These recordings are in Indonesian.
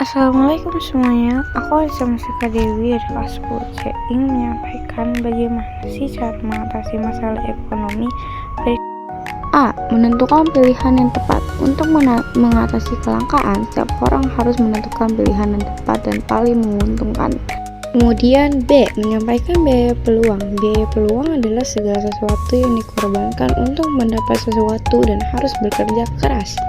Assalamualaikum semuanya, aku Aisyah Mustika Dewi dari kelas 10 C ingin menyampaikan bagaimana sih cara mengatasi masalah ekonomi dari A. Menentukan pilihan yang tepat. Untuk mengatasi kelangkaan, setiap orang harus menentukan pilihan yang tepat dan paling menguntungkan. Kemudian B. Menyampaikan biaya peluang. Biaya peluang adalah segala sesuatu yang dikorbankan untuk mendapat sesuatu dan harus bekerja keras.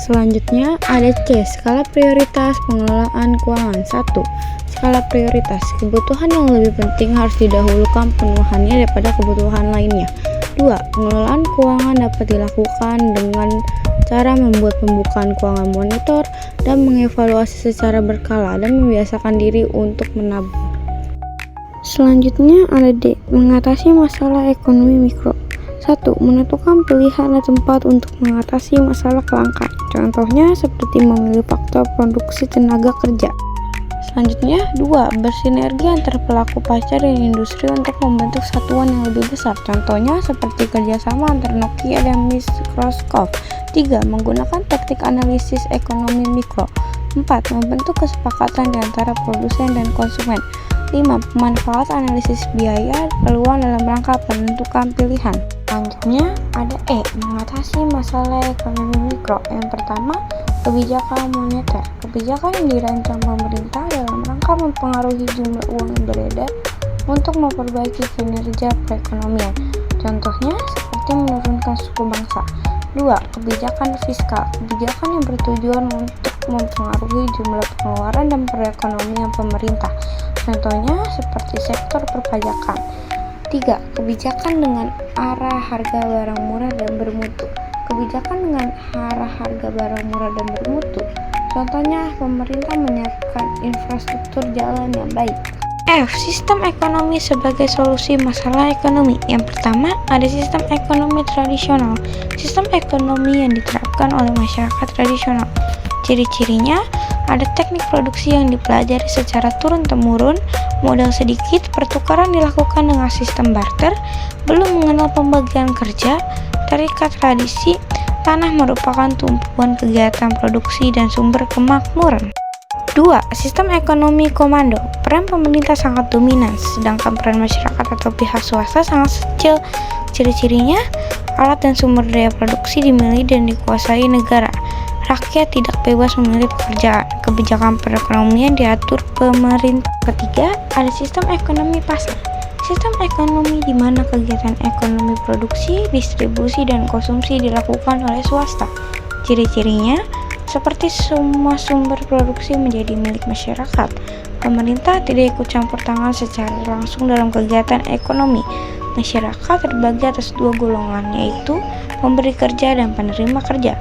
Selanjutnya ada C. Skala prioritas pengelolaan keuangan. 1. Skala prioritas. Kebutuhan yang lebih penting harus didahulukan pemenuhannya daripada kebutuhan lainnya. 2. Pengelolaan keuangan dapat dilakukan dengan cara membuat pembukaan keuangan monitor dan mengevaluasi secara berkala dan membiasakan diri untuk menabung. Selanjutnya ada D. Mengatasi masalah ekonomi mikro. 1. Menentukan pilihan dan tempat untuk mengatasi masalah kelangkaan. Contohnya seperti memilih faktor produksi tenaga kerja. Selanjutnya 2. Bersinergi antar pelaku pasar dan industri untuk membentuk satuan yang lebih besar. Contohnya seperti kerjasama antar Nokia dan Microsoft. 3. Menggunakan teknik analisis ekonomi mikro. 4. Membentuk kesepakatan di antara produsen dan konsumen. 5. Pemanfaat analisis biaya peluang dalam rangka penentukan pilihan. Selanjutnya ada E. Mengatasi masalah ekonomi mikro. Yang pertama, kebijakan moneter. Kebijakan yang dirancang pemerintah dalam rangka mempengaruhi jumlah uang yang beredar untuk memperbaiki kinerja perekonomian. Contohnya seperti menurunkan suku bangsa. 2. Kebijakan fiskal. Kebijakan yang bertujuan untuk mempengaruhi jumlah pengeluaran dan perekonomian pemerintah. Contohnya seperti sektor perpajakan. 3. Kebijakan dengan arah harga barang murah dan bermutu. Kebijakan dengan arah harga barang murah dan bermutu. Contohnya pemerintah menyiapkan infrastruktur jalan yang baik. F. Sistem ekonomi sebagai solusi masalah ekonomi. Yang pertama, ada sistem ekonomi tradisional. Sistem ekonomi yang diterapkan oleh masyarakat tradisional. Ciri-cirinya ada teknik produksi yang dipelajari secara turun-temurun, modal sedikit, pertukaran dilakukan dengan sistem barter, belum mengenal pembagian kerja, terikat tradisi, tanah merupakan tumpuan kegiatan produksi dan sumber kemakmuran. 2. Sistem ekonomi komando. Peran pemerintah sangat dominan, sedangkan peran masyarakat atau pihak swasta sangat kecil. Ciri-cirinya, alat dan sumber daya produksi dimiliki dan dikuasai negara. Rakyat tidak bebas memilih pekerjaan. Kebijakan perekonomian diatur pemerintah. Ketiga, ada sistem ekonomi pasar. Sistem ekonomi di mana kegiatan ekonomi produksi, distribusi, dan konsumsi dilakukan oleh swasta. Ciri-cirinya, seperti semua sumber produksi menjadi milik masyarakat. Pemerintah tidak ikut campur tangan secara langsung dalam kegiatan ekonomi. Masyarakat terbagi atas dua golongan, yaitu pemberi kerja dan penerima kerja.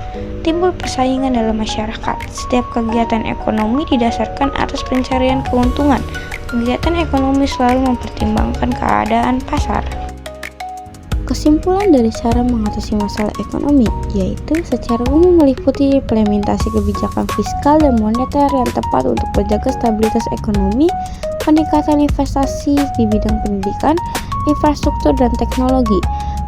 Timbul persaingan dalam masyarakat. Setiap kegiatan ekonomi didasarkan atas pencarian keuntungan. Kegiatan ekonomi selalu mempertimbangkan keadaan pasar. Kesimpulan dari cara mengatasi masalah ekonomi yaitu secara umum meliputi implementasi kebijakan fiskal dan moneter yang tepat untuk menjaga stabilitas ekonomi, peningkatan investasi di bidang pendidikan, infrastruktur dan teknologi,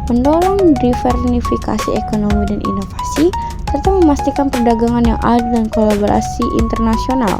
mendorong diversifikasi ekonomi dan inovasi, serta memastikan perdagangan yang adil dan kolaborasi internasional.